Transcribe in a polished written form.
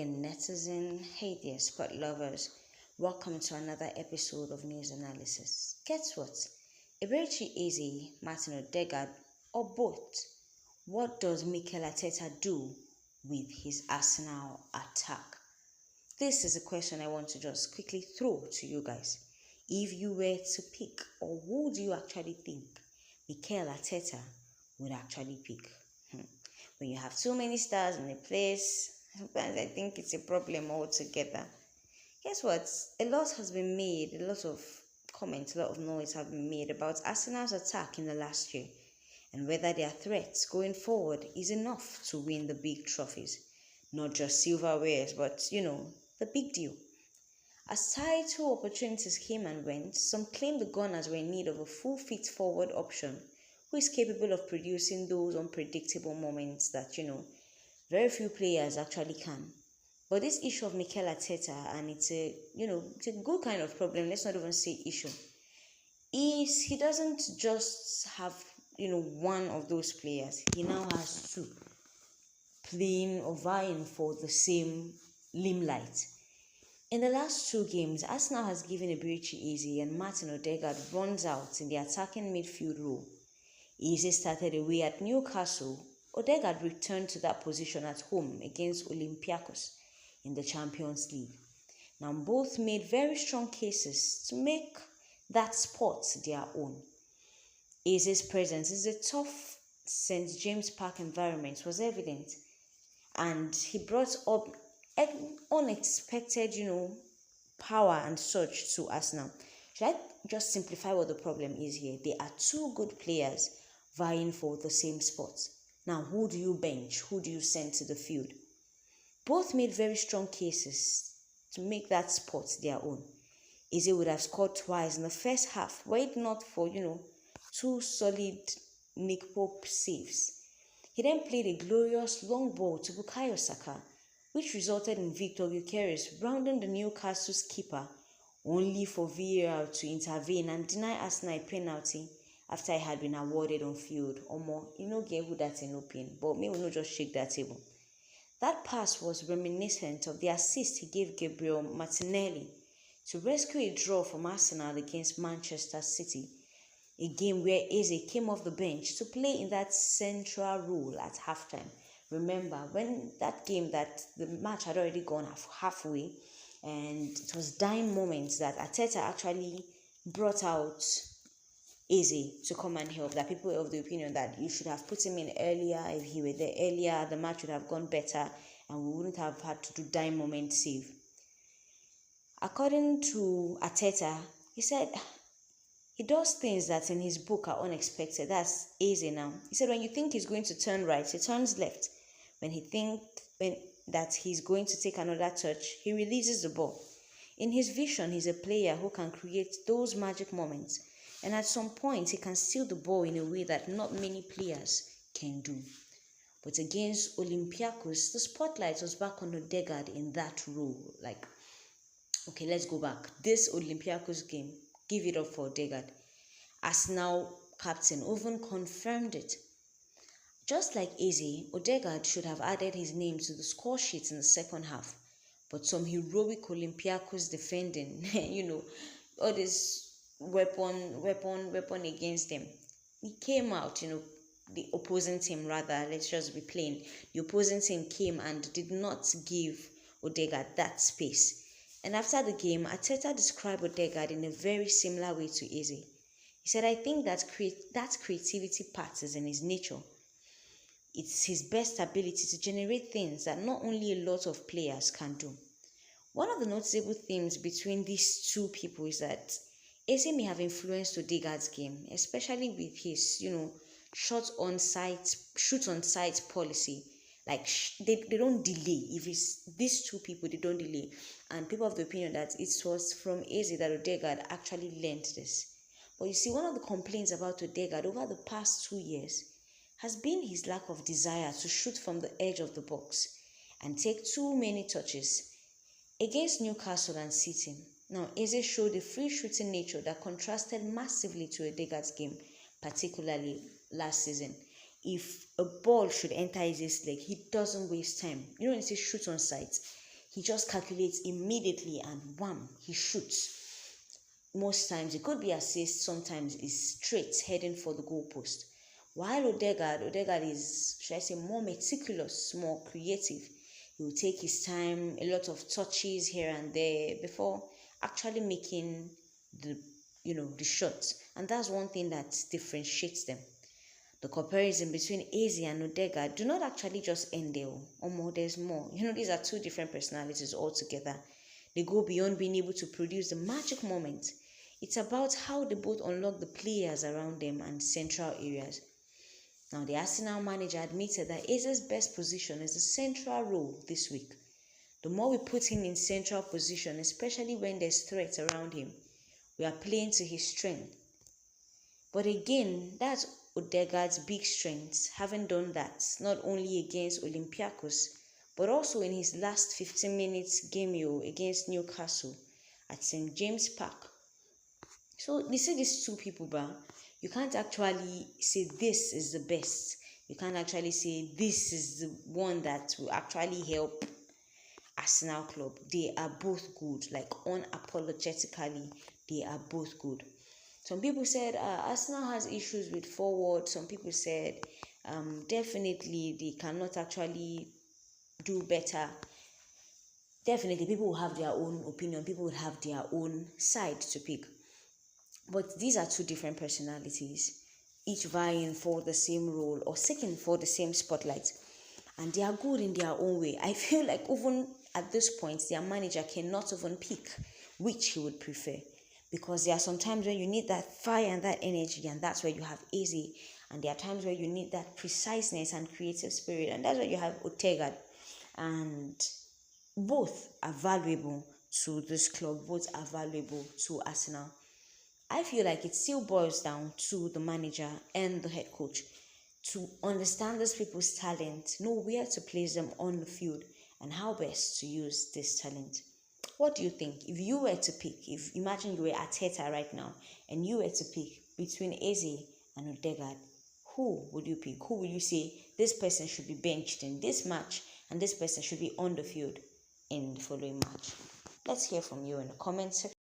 there, netizen. Hey there, sport lovers. Welcome to another episode of News Analysis. Guess what? Eberechi easy, Martin Odegaard, or both? What does Mikel Arteta do with his Arsenal attack? This is a question I want to just quickly throw to you guys. If you were to pick, or who do you actually think Mikel Arteta would actually pick? When you have too many stars in a place, sometimes I think it's a problem altogether. Guess what? A lot has been made, a lot of comments, a lot of noise have been made about Arsenal's attack in the last year and whether their threats going forward is enough to win the big trophies. Not just silverwares, but the big deal. As title opportunities came and went, some claimed the Gunners were in need of a full fit forward option who is capable of producing those unpredictable moments that, very few players actually can. But this issue of Mikel Arteta, and it's a good kind of problem, let's not even say issue, is he doesn't just have, one of those players. He now has two playing or vying for the same limelight. In the last two games, Arsenal has given Eberechi easy and Martin Odegaard runs out in the attacking midfield role. Eze started away at Newcastle. Odegaard returned to that position at home against Olympiacos in the Champions League. Now, both made very strong cases to make that spot their own. Eze's presence in the tough St. James Park environment was evident, and he brought up unexpected, power and surge to Arsenal. Should I just simplify what the problem is here? They are two good players vying for the same spot. Now, who do you bench? Who do you send to the field? Both made very strong cases to make that spot their own. Eze would have scored twice in the first half, were it not for, two solid Nick Pope saves. He then played a glorious long ball to Bukayo Saka, which resulted in Victor Gyökeres rounding the Newcastle's keeper, only for VAR to intervene and deny Arsenal a penalty after it had been awarded on field. Get who that's in open, but me will not just shake that table. That pass was reminiscent of the assist he gave Gabriel Martinelli to rescue a draw from Arsenal against Manchester City, a game where Eze came off the bench to play in that central role at halftime. Remember, when that game, that the match had already gone halfway, and it was dying moments that Arteta actually brought out Eze to come and help, that people were of the opinion that you should have put him in earlier. If he were there earlier, the match would have gone better and we wouldn't have had to do dying moment save. According to Arteta, he said he does things that in his book are unexpected. That's Eze now. He said when you think he's going to turn right, he turns left. When he thinks that he's going to take another touch, he releases the ball. In his vision, he's a player who can create those magic moments. And at some point, he can steal the ball in a way that not many players can do. But against Olympiacos, the spotlight was back on Odegaard in that role. Okay, let's go back. This Olympiacos game, give it up for Odegaard. Arsenal captain even confirmed it. Just like Eze, Odegaard should have added his name to the score sheet in the second half. But some heroic Olympiacos defending, all this weapon against them. He came out, the opposing team rather, let's just be plain. The opposing team came and did not give Odegaard that space. And after the game, Arteta described Odegaard in a very similar way to Eze. He said, I think that creativity part is in his nature. It's his best ability to generate things that not only a lot of players can do. One of the noticeable themes between these two people is that Eze may have influenced Odegaard's game, especially with his, shoot on sight policy. They don't delay. If it's these two people, they don't delay. And people have the opinion that it was from Eze that Odegaard actually learned this. But you see, one of the complaints about Odegaard over the past 2 years has been his lack of desire to shoot from the edge of the box and take too many touches. Against Newcastle and City, now Eze showed a free shooting nature that contrasted massively to Odegaard's game, particularly last season. If a ball should enter Eze's leg, he doesn't waste time. When he says shoot on sight, He just calculates immediately and wham, he shoots. Most times it could be assist, sometimes it's straight heading for the goalpost. While Odegaard is, should I say, more meticulous, more creative. He will take his time, a lot of touches here and there before actually making the the shots. And that's one thing that differentiates them. The comparison between Eze and Odegaard do not actually just end there. Or more, there's more. These are two different personalities altogether. They go beyond being able to produce the magic moment. It's about how they both unlock the players around them and central areas. Now, the Arsenal manager admitted that Eze's best position is the central role this week. The more we put him in central position, especially when there's threat around him, we are playing to his strength. But again, that's Odegaard's big strength, having done that not only against Olympiacos, but also in his last 15 minutes game against Newcastle at St. James Park. So they say these two people, but you can't actually say this is the best. You can't actually say this is the one that will actually help Arsenal club. They are both good, like unapologetically, they are both good. Some people said Arsenal has issues with forward. Some people said definitely they cannot actually do better. Definitely, people will have their own opinion. People will have their own side to pick. But these are two different personalities, each vying for the same role or seeking for the same spotlight. And they are good in their own way. I feel like even at this point, their manager cannot even pick which he would prefer. Because there are some times when you need that fire and that energy, and that's where you have Eze. And there are times where you need that preciseness and creative spirit, and that's where you have Odegaard. And both are valuable to this club, both are valuable to Arsenal. I feel like it still boils down to the manager and the head coach to understand these people's talent, know where to place them on the field, and how best to use this talent. What do you think? If you were to pick, if imagine you were Arteta right now, and you were to pick between Eze and Odegaard, who would you pick? Who would you say this person should be benched in this match, and this person should be on the field in the following match? Let's hear from you in the comments section.